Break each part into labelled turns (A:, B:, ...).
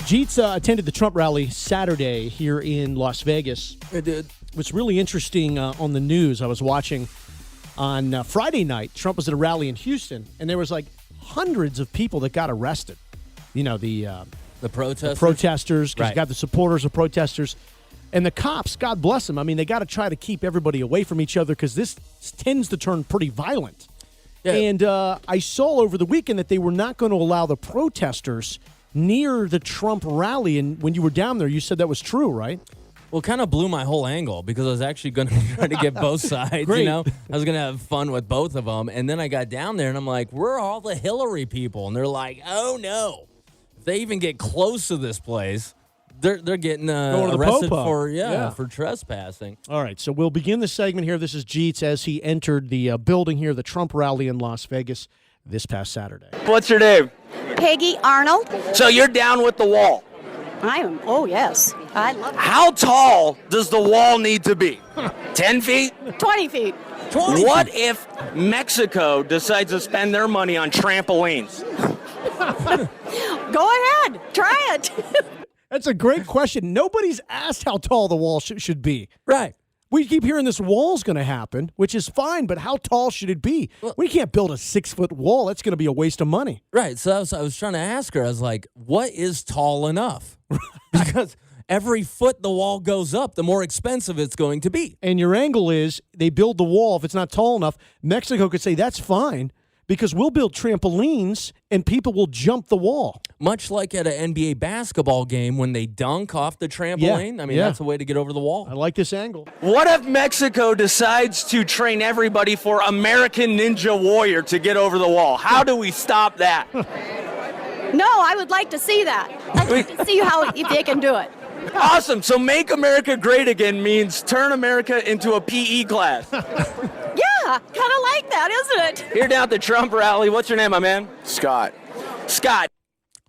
A: Jeetz attended the Trump rally Saturday here in Las Vegas. It was really interesting on the news. I was watching on Friday night. Trump was at a rally in Houston, and there was like hundreds of people that got arrested. You know, the protesters, because you got the supporters of protesters. And the cops, God bless them, I mean, they got to try to keep everybody away from each other because this tends to turn pretty violent. Yeah. And I saw over the weekend that they were not going to allow the protesters near the Trump rally. And when you were down there, you said that was true, right?
B: Well, it kind of blew my whole angle because I was actually going to try to get both sides, you know? I was going to have fun with both of them. And then I got down there, and I'm like, where are all the Hillary people? And they're like, oh, no. If they even get close to this place, they're getting arrested for trespassing.
A: All right, so we'll begin the segment here. This is Jeetz as he entered the building here, the Trump rally in Las Vegas this past Saturday.
C: What's your name?
D: Peggy Arnold.
C: So you're down with the wall.
D: I am. Oh, yes. I love it.
C: How tall does the wall need to be? 10 feet?
D: 20 feet.
C: What if Mexico decides to spend their money on trampolines?
D: Go ahead. Try it.
A: That's a great question. Nobody's asked how tall the wall should be.
B: Right.
A: We keep hearing this wall's going to happen, which is fine, but how tall should it be? Well, we can't build a 6-foot wall. That's going to be a waste of money.
B: Right. So I was trying to ask her, I was like, what is tall enough? Because every foot the wall goes up, the more expensive it's going to be.
A: And your angle is they build the wall. If it's not tall enough, Mexico could say that's fine because we'll build trampolines and people will jump the wall.
B: Much like at an NBA basketball game when they dunk off the trampoline. I mean, that's a way to get over the wall.
A: I like this angle.
C: What if Mexico decides to train everybody for American Ninja Warrior to get over the wall? How do we stop that?
D: No, I would like to see that. I'd like to see if they can do it.
C: Awesome. So make America great again means turn America into a PE class.
D: Yeah, kind of like that, isn't it?
C: Here down at the Trump rally. What's your name, my man?
E: Scott.
C: Scott.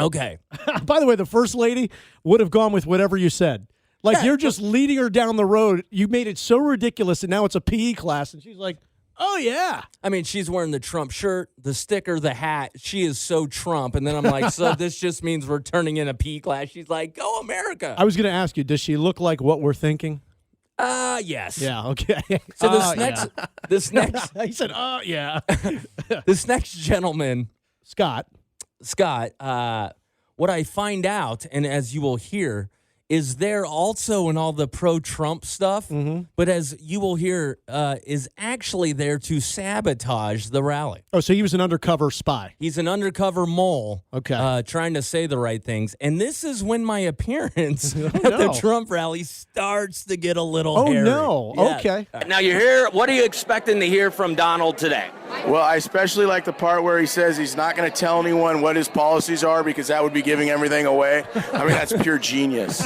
B: Okay.
A: By the way, the first lady would have gone with whatever you said. Like, you're just leading her down the road. You made it so ridiculous, and now it's a PE class, and she's like, oh, yeah.
B: I mean, she's wearing the Trump shirt, the sticker, the hat. She is so Trump. And then I'm like, so this just means we're turning in a PE class. She's like, go America.
A: I was going to ask you, does she look like what we're thinking?
B: Yes.
A: Yeah, okay.
B: So this next
A: he said, oh, yeah.
B: This next gentleman,
A: Scott,
B: what I find out, and as you will hear, is there also in all the pro-Trump stuff, but as you will hear, is actually there to sabotage the rally.
A: Oh, so he was an undercover spy.
B: He's an undercover mole, trying to say the right things. And this is when my appearance at the Trump rally starts to get a little hairy.
A: No.
B: Yeah.
A: Okay.
C: Now you're here. What are you expecting to hear from Donald today?
E: Well, I especially like the part where he says he's not going to tell anyone what his policies are because that would be giving everything away. I mean, that's pure genius.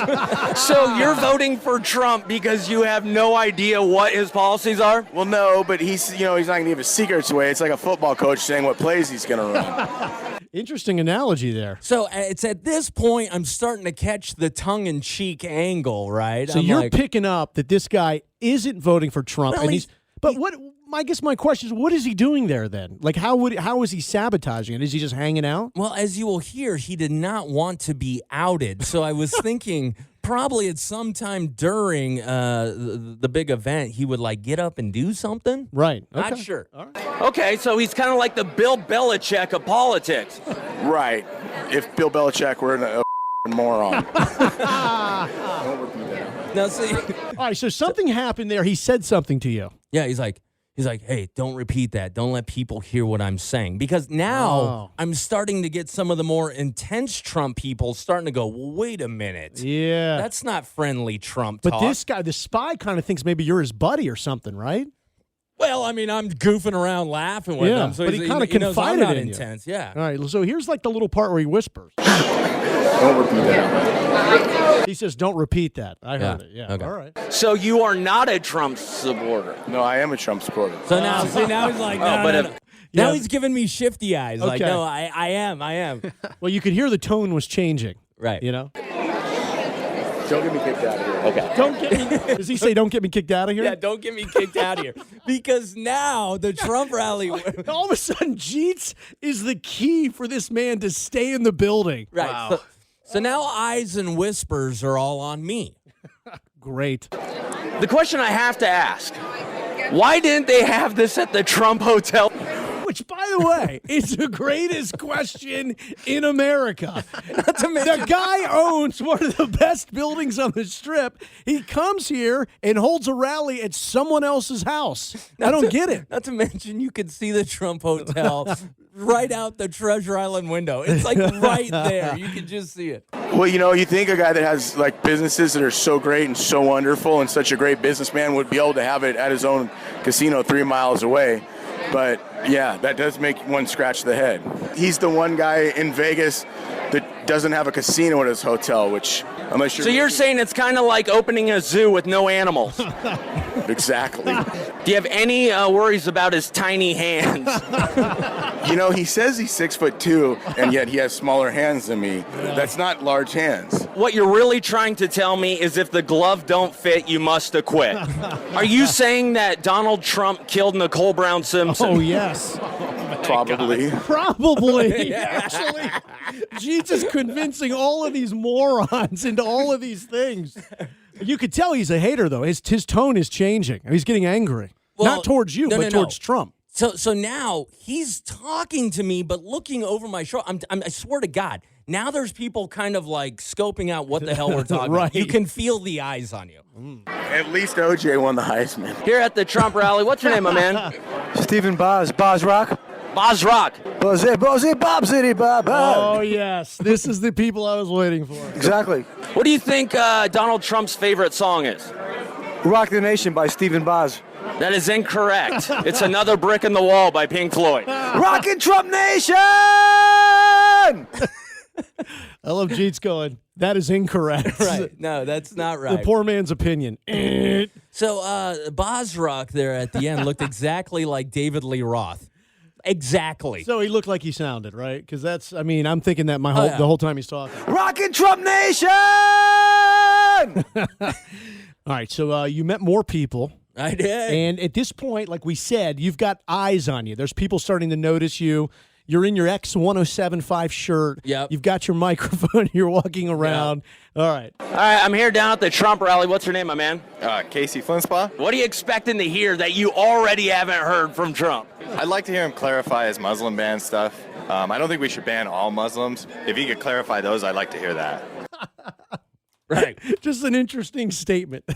C: So you're voting for Trump because you have no idea what his policies are?
E: Well, no, but he's not going to give his secrets away. It's like a football coach saying what plays he's going to run.
A: Interesting analogy there.
B: So it's at this point I'm starting to catch the tongue-in-cheek angle, right?
A: So you're picking up that this guy isn't voting for Trump, and I guess my question is, what is he doing there then? Like, how is he sabotaging it? Is he just hanging out?
B: Well, as you will hear, he did not want to be outed. So I was thinking probably at some time during the big event, he would like get up and do something.
A: Right. Okay.
B: Not sure.
A: All right.
C: Okay, so he's kind of like the Bill Belichick of politics.
E: Right. If Bill Belichick were a moron.
B: Now, see.
A: All right, so something happened there. He said something to you.
B: Yeah, he's like, hey, don't repeat that. Don't let people hear what I'm saying. Because now I'm starting to get some of the more intense Trump people starting to go, well, wait a minute.
A: Yeah.
B: That's not friendly Trump
A: But
B: talk.
A: this guy, the spy, kind of thinks maybe you're his buddy or something, right?
B: Well, I mean, I'm goofing around laughing with him. So
A: but he kind of confided
B: knows I'm not
A: in
B: intense.
A: you.
B: Yeah.
A: All right, so here's like the little part where he whispers.
E: Don't repeat that.
A: He says, don't repeat that. I heard it. Yeah.
B: Okay.
A: All right.
C: So you are not a Trump supporter.
E: No, I am a Trump supporter.
B: So now he's like, no. Now he's giving me shifty eyes. Like,
A: Okay.
B: no, I am.
A: Well, you could hear the tone was changing.
B: Right.
A: You know?
E: Don't get me kicked out of here.
C: Okay.
A: Don't get me. Does he say don't get me kicked out of here?
B: Yeah, don't get me kicked out of here. Because now the Trump rally.
A: All of a sudden, Jeetz is the key for this man to stay in the building.
B: Right.
E: Wow.
B: So now eyes and whispers are all on me.
A: Great.
C: The question I have to ask, why didn't they have this at the Trump Hotel?
A: Which, by the way, is the greatest question in America. The guy owns one of the best buildings on the Strip. He comes here and holds a rally at someone else's house. I don't get it.
B: Not to mention, you could see the Trump Hotel right out the Treasure Island window. It's like right there. You can just see it.
E: Well, you think a guy that has like businesses that are so great and so wonderful and such a great businessman would be able to have it at his own casino 3 miles away. But yeah, that does make one scratch the head. He's the one guy in Vegas that doesn't have a casino at his hotel, which unless you're...
C: So you're saying it's kind of like opening a zoo with no animals.
E: Exactly.
C: Do you have any worries about his tiny hands?
E: He says he's 6'2", and yet he has smaller hands than me. That's not large hands.
C: What you're really trying to tell me is if the glove don't fit, you must acquit. Are you saying that Donald Trump killed Nicole Brown Simpson?
A: Oh, yes.
E: Probably.
A: Probably. Actually, Jeetz is convincing all of these morons into all of these things. You could tell he's a hater, though. His tone is changing. He's getting angry.
B: Well,
A: Not towards you, but towards Trump.
B: So now he's talking to me, but looking over my shoulder. I swear to God, now there's people kind of like scoping out what the hell we're talking about. You can feel the eyes on you.
E: At least OJ won the Heisman.
C: Here at the Trump rally, what's your name, my man?
F: Stephen Boz Rock.
C: Boz Rock.
F: Bob City, Bob.
A: Oh, yes. This is the people I was waiting for.
F: Exactly.
C: What do you think Donald Trump's favorite song is?
F: Rock the Nation by Stephen Boz.
C: That is incorrect. It's Another Brick in the Wall by Pink Floyd.
F: Rockin' Trump Nation!
A: I love Jeetz going, that is incorrect.
B: Right. No, that's not right.
A: The poor man's opinion.
B: So Boz Rock there at the end looked exactly like David Lee Roth. Exactly.
A: So he looked like he sounded, right? Because I'm thinking that the whole time he's talking.
F: Rockin' Trump Nation!
A: All right, so you met more people.
B: I did.
A: And at this point, like we said, you've got eyes on you. There's people starting to notice you. You're in your X1075 shirt.
B: Yep.
A: You've got your microphone. You're walking around. Yep. All right.
C: All right, I'm here down at the Trump rally. What's your name, my man?
G: Casey Flinspaw.
C: What are you expecting to hear that you already haven't heard from Trump?
G: I'd like to hear him clarify his Muslim ban stuff. I don't think we should ban all Muslims. If he could clarify those, I'd like to hear that.
B: Right.
A: Just an interesting statement.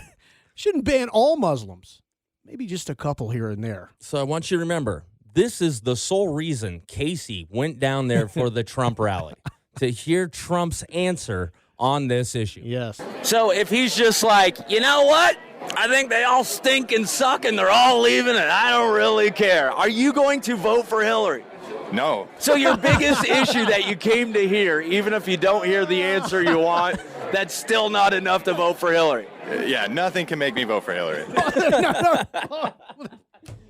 A: Shouldn't ban all Muslims. Maybe just a couple here and there.
B: So I want you to remember, this is the sole reason Casey went down there for the Trump rally, to hear Trump's answer on this issue.
A: Yes.
C: So if he's just like, you know what? I think they all stink and suck and they're all leaving and I don't really care. Are you going to vote for Hillary?
G: No.
C: So your biggest issue that you came to hear, even if you don't hear the answer you want, that's still not enough to vote for Hillary.
G: Yeah, nothing can make me vote for Hillary.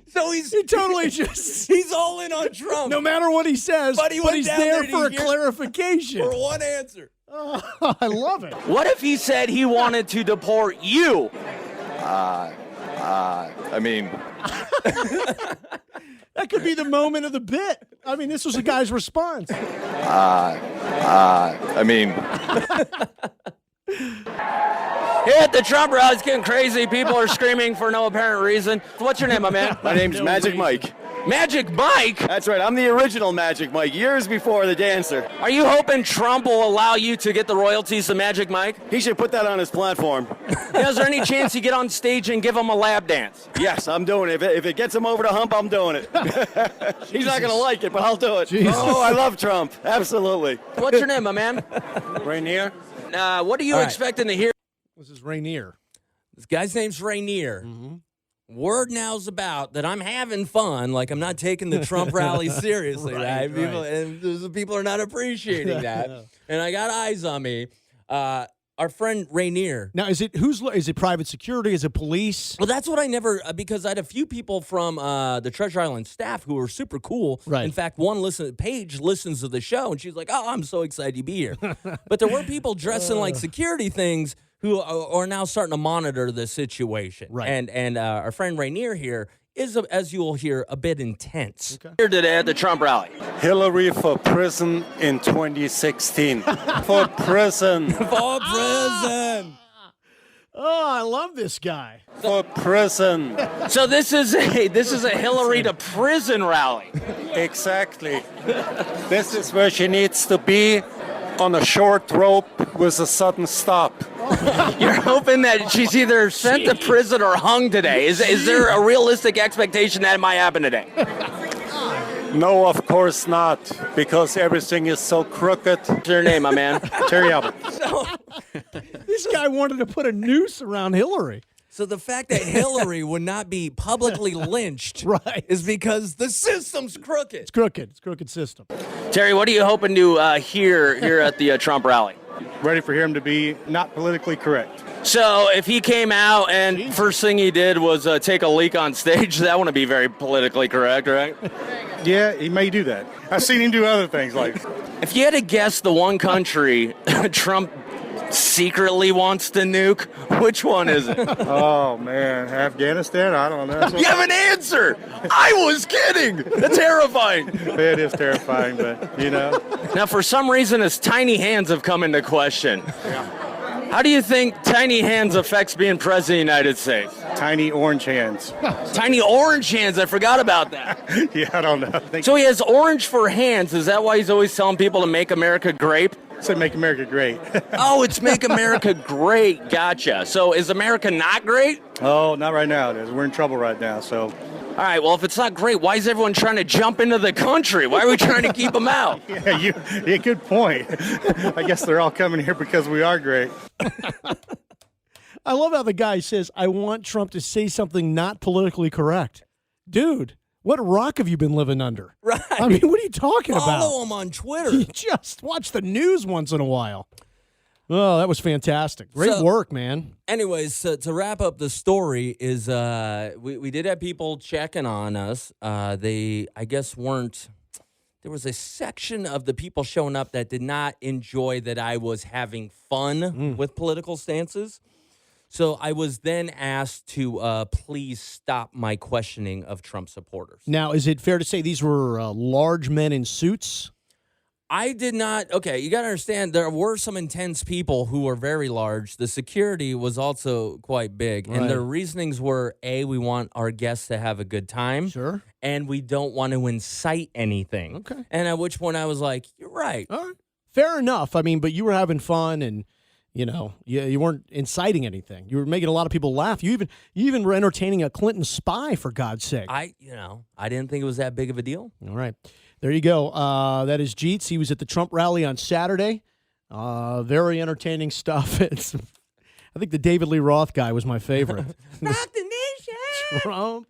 B: So he's
A: totally just
B: he's all in on Trump.
A: no matter what he says,
B: But
A: he's
B: down
A: there
B: there
A: for a
B: to hear-
A: clarification.
B: For one answer.
A: Oh, I love it.
C: What if he said he wanted to deport you?
G: I mean,
A: That could be the moment of the bit. I mean, this was a guy's response.
G: I mean,
C: Here at the Trump rally, it's getting crazy. People are screaming for no apparent reason. What's your name, my man?
H: My name's Magic Mike.
C: Magic Mike?
H: That's right. I'm the original Magic Mike, years before the dancer.
C: Are you hoping Trump will allow you to get the royalties to Magic Mike?
H: He should put that on his platform.
C: Is there any chance you get on stage and give him a lap dance?
H: Yes, I'm doing it. If it gets him over the hump, I'm doing it. He's not going to like it, but I'll do it.
A: Jesus.
H: Oh, I love Trump. Absolutely.
C: What's your name, my man?
H: Rainier?
C: What are you
B: All right.
C: expecting to hear?
A: This is Rainier.
B: This guy's name's Rainier.
A: Mm-hmm.
B: Word now's about that I'm having fun, like I'm not taking the Trump rally seriously, right?
A: Right.
B: People, and people are not appreciating that. And I got eyes on me. Our friend Rainier.
A: Now, is it private security? Is it police?
B: Well, that's what I never, because I had a few people from the Treasure Island staff who were super cool.
A: Right.
B: In fact, Paige listens to the show, and she's like, oh, I'm so excited to be here. But there were people dressed in like security things who are now starting to monitor the situation.
A: Right.
B: And our friend Rainier here is, as you'll hear, a bit intense.
C: Here today at the Trump rally.
I: Hillary for prison in 2016. For prison.
B: For prison.
A: Oh, I love this guy.
I: For prison.
C: So this is a Hillary to prison rally.
I: Exactly. This is where she needs to be, on a short rope with a sudden stop.
C: You're hoping that she's either sent to prison or hung today. Is there a realistic expectation that it might happen today?
I: No, of course not, because everything is so crooked.
C: What's your name, my man?
I: Terry Albert.
A: This guy wanted to put a noose around Hillary.
B: So the fact that Hillary would not be publicly lynched is because the system's crooked.
A: It's crooked. It's a crooked system.
C: Terry, what are you hoping to hear here at the Trump rally?
J: Ready for him to be not politically correct.
C: So if he came out and first thing he did was take a leak on stage, that wouldn't be very politically correct, right?
J: Yeah, he may do that. I've seen him do other things like.
C: If you had to guess the one country Trump secretly wants to nuke, which one is it?
J: Oh, man. Afghanistan? I don't know.
C: You have an answer! I was kidding! That's terrifying.
J: It is terrifying, but, you know.
C: Now, for some reason, his tiny hands have come into question. How do you think tiny hands affects being president of the United States?
J: Tiny orange hands.
C: Tiny orange hands, I forgot about that.
J: Yeah, I don't know.
C: So he has orange for hands. Is that why he's always telling people to make America great?
J: Say make America great.
C: Oh, it's make America great. Gotcha. So is America not great?
J: Oh, not right now. We're in trouble right now, so.
C: All right, well, if it's not great, why is everyone trying to jump into the country? Why are we trying to keep them out?
J: Yeah, good point. I guess they're all coming here because we are great.
A: I love how the guy says, I want Trump to say something not politically correct. Dude, what rock have you been living under?
B: Right.
A: I mean, what are you talking about?
B: Follow him on Twitter.
A: You just watch the news once in a while. Oh, that was fantastic. Great work, man.
B: Anyways, to wrap up the story is we did have people checking on us. They, I guess, weren't. There was a section of the people showing up that did not enjoy that I was having fun with political stances. So I was then asked to please stop my questioning of Trump supporters.
A: Now, is it fair to say these were large men in suits?
B: I did not. Okay, you got to understand, there were some intense people who were very large. The security was also quite big.
A: Right.
B: And their reasonings were, A, we want our guests to have a good time.
A: Sure.
B: And we don't want to incite anything.
A: Okay.
B: And at which point I was like, you're right.
A: All right. Fair enough. I mean, but you were having fun and, you know, you weren't inciting anything. You were making a lot of people laugh. You even were entertaining a Clinton spy, for God's sake.
B: I didn't think it was that big of a deal.
A: All right. There you go. That is Jeetz. He was at the Trump rally on Saturday. Very entertaining stuff. I think the David Lee Roth guy was my favorite.
B: Rock the nation!
A: Trump.